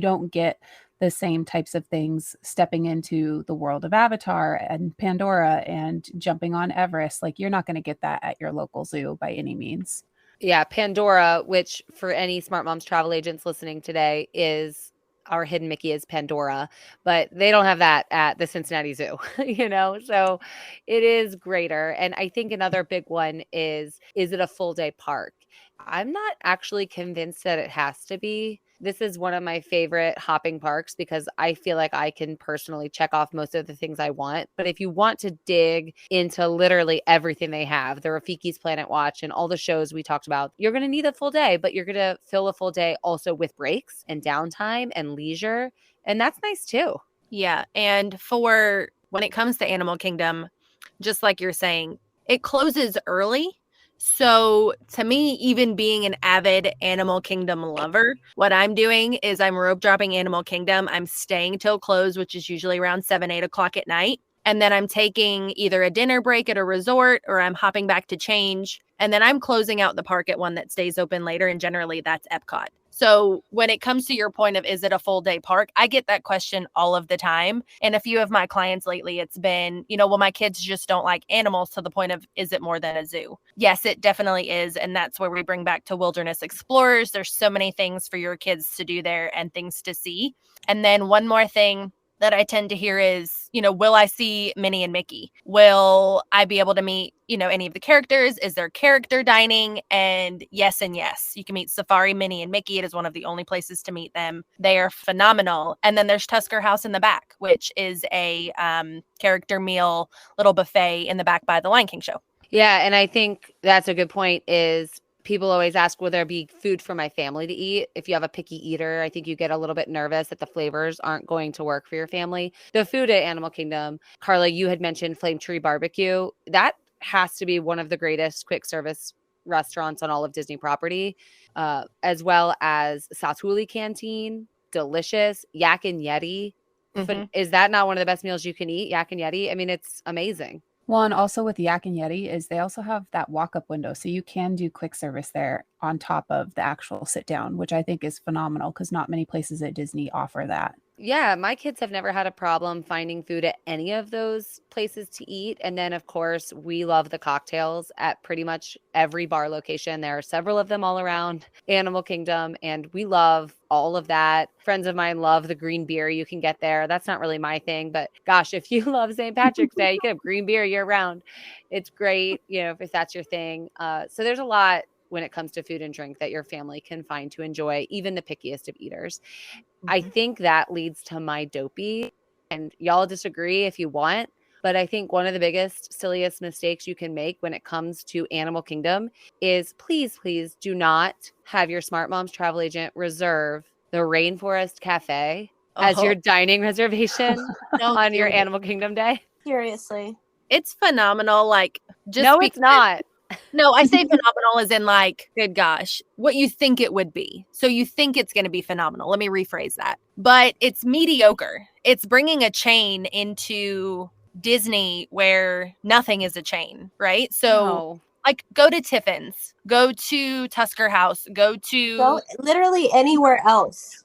don't get the same types of things stepping into the world of Avatar and Pandora and jumping on Everest. Like you're not going to get that at your local zoo by any means. Yeah, Pandora, which for any Smart Moms travel agents listening today is our hidden Mickey is Pandora, but they don't have that at the Cincinnati Zoo, So it is greater. And I think another big one is it a full day park? I'm not actually convinced that it has to be. This is one of my favorite hopping parks because I feel like I can personally check off most of the things I want. But if you want to dig into literally everything they have, the Rafiki's Planet Watch and all the shows we talked about, you're going to need a full day, but you're going to fill a full day also with breaks and downtime and leisure. And that's nice too. Yeah. And for when it comes to Animal Kingdom, just like you're saying, it closes early. So to me, even being an avid Animal Kingdom lover, what I'm doing is I'm rope dropping Animal Kingdom. I'm staying till close, which is usually around 7, 8 o'clock at night. And then I'm taking either a dinner break at a resort or I'm hopping back to change. And then I'm closing out the park at one that stays open later. And generally that's Epcot. So when it comes to your point of, is it a full day park? I get that question all of the time. And a few of my clients lately, it's been, well, my kids just don't like animals to the point of, is it more than a zoo? Yes, it definitely is. And that's where we bring back to Wilderness Explorers. There's so many things for your kids to do there and things to see. And then one more thing that I tend to hear is, will I see Minnie and Mickey? Will I be able to meet, any of the characters? Is there character dining? And yes. You can meet Safari, Minnie, and Mickey. It is one of the only places to meet them. They are phenomenal. And then there's Tusker House in the back, which is a character meal, little buffet in the back by the Lion King show. Yeah, and I think that's a good point is people always ask, will there be food for my family to eat? If you have a picky eater, I think you get a little bit nervous that the flavors aren't going to work for your family. The food at Animal Kingdom, Karla, you had mentioned Flame Tree Barbecue. That has to be one of the greatest quick service restaurants on all of Disney property, as well as Satuli Canteen, delicious. Yak and Yeti. Mm-hmm. Is that not one of the best meals you can eat? Yak and Yeti? I mean, it's amazing. Well, and also with Yak and Yeti is they also have that walk-up window. So you can do quick service there on top of the actual sit down, which I think is phenomenal because not many places at Disney offer that. Yeah, my kids have never had a problem finding food at any of those places to eat. And then, of course, we love the cocktails at pretty much every bar location. There are several of them all around Animal Kingdom, and we love all of that. Friends of mine love the green beer you can get there. That's not really my thing, but gosh, if you love St. Patrick's Day, you can have green beer year round. It's great, if that's your thing. So there's a lot when it comes to food and drink that your family can find to enjoy, even the pickiest of eaters. Mm-hmm. I think that leads to my dopey, and y'all disagree if you want, but I think one of the biggest, silliest mistakes you can make when it comes to Animal Kingdom is please do not have your Smart Moms travel agent reserve the Rainforest Cafe as your dining reservation on your Animal Kingdom day. Seriously. It's phenomenal. It's not. No, I say phenomenal as in good gosh, what you think it would be. So you think it's going to be phenomenal. Let me rephrase that. But it's mediocre. It's bringing a chain into Disney where nothing is a chain, right? So go to Tiffin's, go to Tusker House, go literally anywhere else.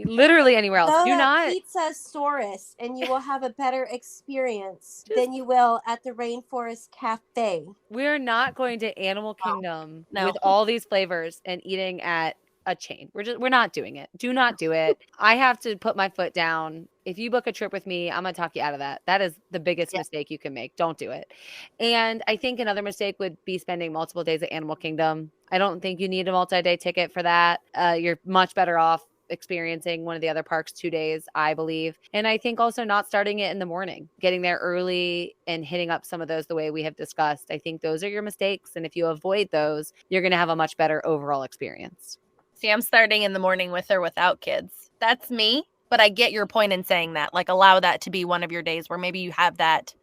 Literally anywhere else. Go Do not Pizza Saurus, and you will have a better experience than you will at the Rainforest Cafe. We're not going to Animal Kingdom with all these flavors and eating at a chain. We're not doing it. Do not do it. I have to put my foot down. If you book a trip with me, I'm going to talk you out of that. That is the biggest mistake you can make. Don't do it. And I think another mistake would be spending multiple days at Animal Kingdom. I don't think you need a multi-day ticket for that. You're much better off experiencing one of the other parks 2 days, I believe. And I think also not starting it in the morning, getting there early and hitting up some of those the way we have discussed. I think those are your mistakes. And if you avoid those, you're going to have a much better overall experience. See, I'm starting in the morning with or without kids. That's me. But I get your point in saying that, like, allow that to be one of your days where maybe you have that,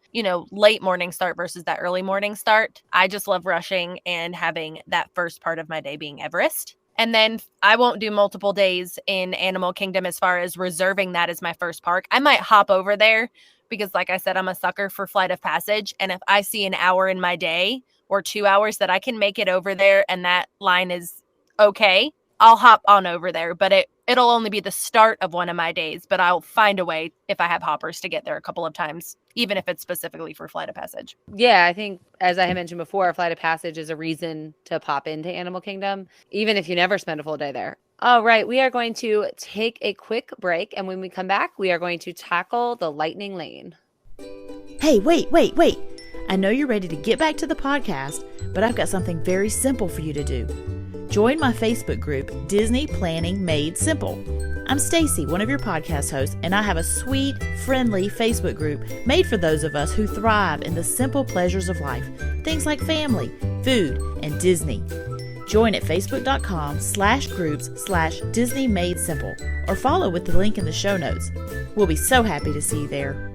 late morning start versus that early morning start. I just love rushing and having that first part of my day being Everest. And then I won't do multiple days in Animal Kingdom as far as reserving that as my first park. I might hop over there because, like I said, I'm a sucker for Flight of Passage. And if I see an hour in my day or 2 hours that I can make it over there and that line is okay, I'll hop on over there. But it'll only be the start of one of my days. But I'll find a way, if I have hoppers, to get there a couple of times, even if it's specifically for Flight of Passage. Yeah, I think, as I had mentioned before, Flight of Passage is a reason to pop into Animal Kingdom, even if you never spend a full day there. All right, we are going to take a quick break, and when we come back, we are going to tackle the Lightning Lane. Hey, wait. I know you're ready to get back to the podcast, but I've got something very simple for you to do. Join my Facebook group, Disney Planning Made Simple. I'm Stacy, one of your podcast hosts, and I have a sweet, friendly Facebook group made for those of us who thrive in the simple pleasures of life, things like family, food, and Disney. Join at facebook.com/groups/Disney Made Simple or follow with the link in the show notes. We'll be so happy to see you there.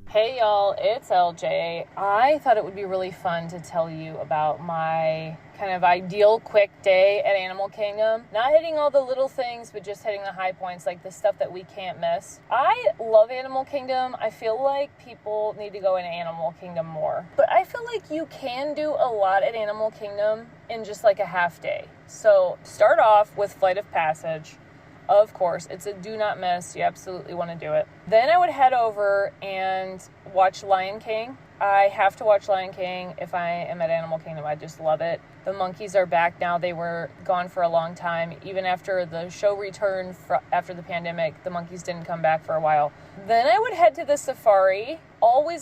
Hey y'all, it's LJ. I thought it would be really fun to tell you about my kind of ideal quick day at Animal Kingdom. Not hitting all the little things, but just hitting the high points, like the stuff that we can't miss. I love Animal Kingdom. I feel like people need to go into Animal Kingdom more. But I feel like you can do a lot at Animal Kingdom in just like a half day. So start off with Flight of Passage. Of course, it's a do not miss. You absolutely want to do it. Then I would head over and watch Lion King. I have to watch Lion King if I am at Animal Kingdom. I just love it. The monkeys are back now. They were gone for a long time. Even after the show returned after the pandemic, the monkeys didn't come back for a while. Then I would head to the safari. Always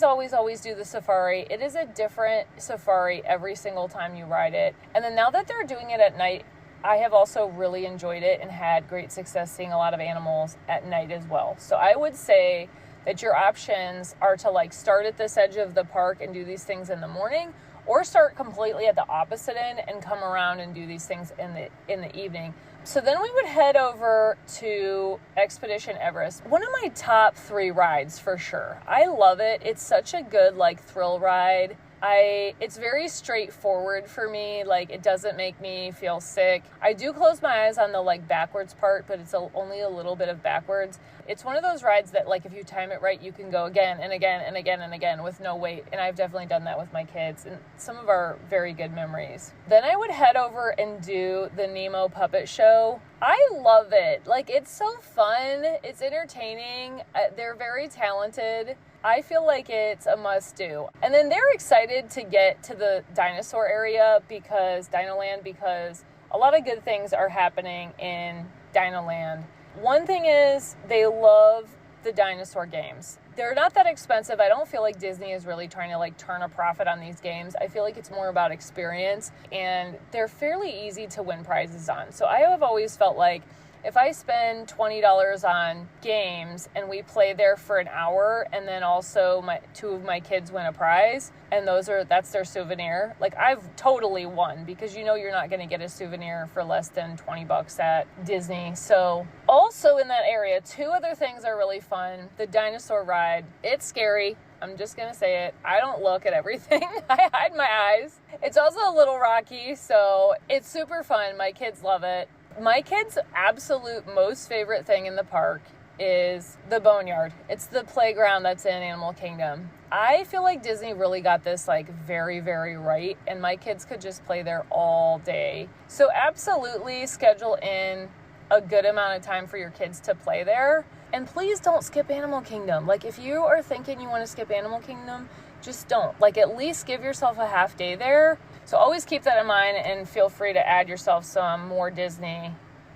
do the safari. It is a different safari every single time you ride it. And then now that they're doing it at night, I have also really enjoyed it and had great success seeing a lot of animals at night as well. So I would say that your options are to like start at this edge of the park and do these things in the morning, or start completely at the opposite end and come around and do these things in the evening. So then we would head over to Expedition Everest. One of my top 3 rides for sure. I love it. It's such a good like thrill ride. It's very straightforward for me. Like, it doesn't make me feel sick. I do close my eyes on the like backwards part, but it's only a little bit of backwards. It's one of those rides that like if you time it right, you can go again and again and again and again with no wait. And I've definitely done that with my kids and some of our very good memories. Then I would head over and do the Nemo puppet show. I love it. Like, it's so fun. It's entertaining. They're very talented. I feel like it's a must-do. And then they're excited to get to the dinosaur area Dinoland, because a lot of good things are happening in Dinoland. One thing is they love the dinosaur games. They're not that expensive. I don't feel like Disney is really trying to like turn a profit on these games. I feel like it's more about experience, and they're fairly easy to win prizes on. So I have always felt like if I spend $20 on games and we play there for an hour, and then also 2 of my kids win a prize, and that's their souvenir, like, I've totally won, because you're not going to get a souvenir for less than $20 at Disney. So also in that area, 2 other things are really fun. The dinosaur ride, it's scary. I'm just going to say it. I don't look at everything. I hide my eyes. It's also a little rocky, so it's super fun. My kids love it. My kids' absolute most favorite thing in the park is the Boneyard. It's the playground that's in Animal Kingdom. I feel like Disney really got this like very, very right, and my kids could just play there all day. So absolutely schedule in a good amount of time for your kids to play there. And please don't skip Animal Kingdom. Like, if you are thinking you want to skip Animal Kingdom, just don't. Like, at least give yourself a half day there. So always keep that in mind, and feel free to add yourself some more Disney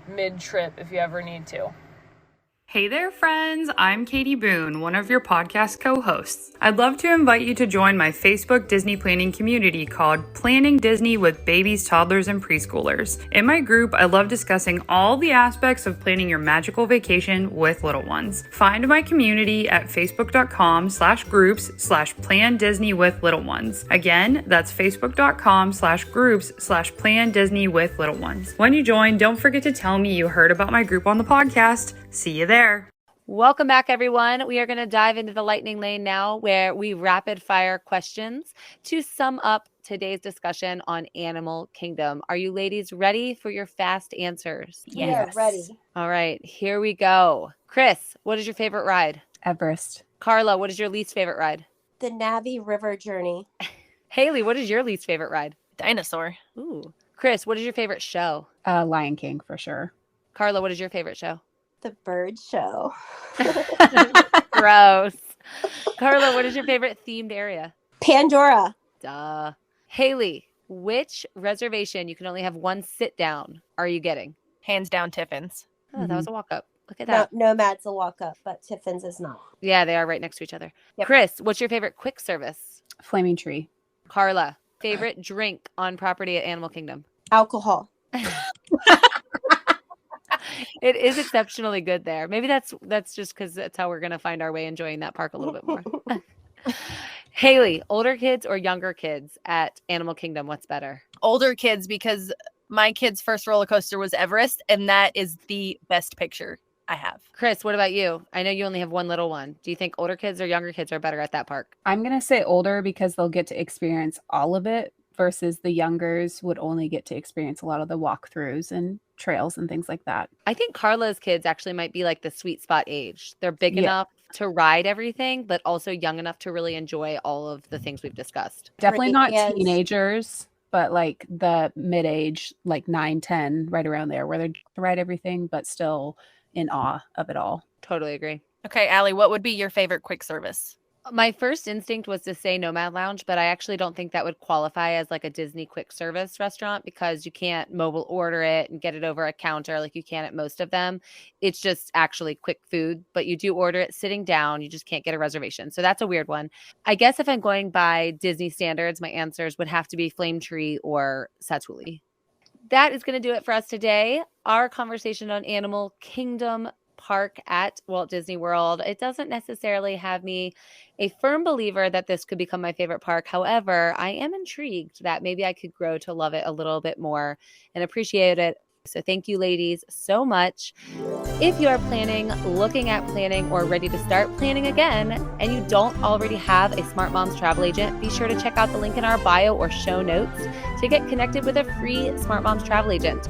mid-trip if you ever need to. Hey there, friends. I'm Katie Boone, one of your podcast co-hosts. I'd love to invite you to join my Facebook Disney planning community called Planning Disney with Babies, Toddlers, and Preschoolers. In my group, I love discussing all the aspects of planning your magical vacation with little ones. Find my community at facebook.com/groups/Plan Disney with Little Ones. Again, that's facebook.com/groups/Plan Disney with Little Ones. When you join, don't forget to tell me you heard about my group on the podcast. See you there. Welcome back, everyone. We are going to dive into the lightning lane now, where we rapid fire questions to sum up today's discussion on Animal Kingdom. Are you ladies ready for your fast answers? We are ready. All right, here we go. Chris, what is your favorite ride? Everest. Carla, what is your least favorite ride? The Navi River Journey. Haley, what is your least favorite ride? Dinosaur. Ooh. Chris, what is your favorite show? Lion King for sure. Carla, what is your favorite show? The Bird Show. Gross. Carla, what is your favorite themed area? Pandora. Duh. Haley, which reservation you can only have one sit down are you getting? Hands down, Tiffin's. Oh, that was a walk up. Look at that. Nomad's a walk up, but Tiffin's is not. Yeah, they are right next to each other. Yep. Chris, what's your favorite quick service? Flaming Tree. Carla, favorite drink on property at Animal Kingdom? Alcohol. It is exceptionally good there. Maybe that's just because that's how we're going to find our way enjoying that park a little bit more. Haley, older kids or younger kids at Animal Kingdom? What's better? Older kids, because my kid's first roller coaster was Everest, and that is the best picture I have. Chris, what about you? I know you only have one little one. Do you think older kids or younger kids are better at that park? I'm going to say older because they'll get to experience all of it versus the youngers would only get to experience a lot of the walkthroughs and trails and things like that. I think Carla's kids actually might be like the sweet spot age. They're big Yeah. enough to ride everything, but also young enough to really enjoy all of the things we've discussed. Definitely not Yes. teenagers, but like the mid-age, like 9, 10, right around there, where they ride everything, but still in awe of it all. Totally agree. Okay, Allie, what would be your favorite quick service? My first instinct was to say Nomad Lounge, but I actually don't think that would qualify as like a Disney quick service restaurant because you can't mobile order it and get it over a counter like you can at most of them. It's just actually quick food, but you do order it sitting down. You just can't get a reservation. So that's a weird one. I guess if I'm going by Disney standards, my answers would have to be Flame Tree or Satuli. That is going to do it for us today. Our conversation on Animal Kingdom Park at Walt Disney World. It doesn't necessarily have me a firm believer that this could become my favorite park. However, I am intrigued that maybe I could grow to love it a little bit more and appreciate it. So thank you, ladies, so much. If you are planning, looking at planning, or ready to start planning again, and you don't already have a Smart Moms travel agent, be sure to check out the link in our bio or show notes to get connected with a free Smart Moms travel agent.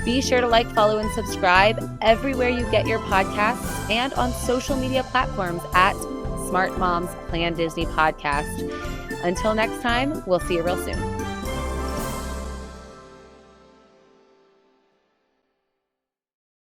Be sure to like, follow, and subscribe everywhere you get your podcasts and on social media platforms at Smart Moms Plan Disney Podcast. Until next time, we'll see you real soon.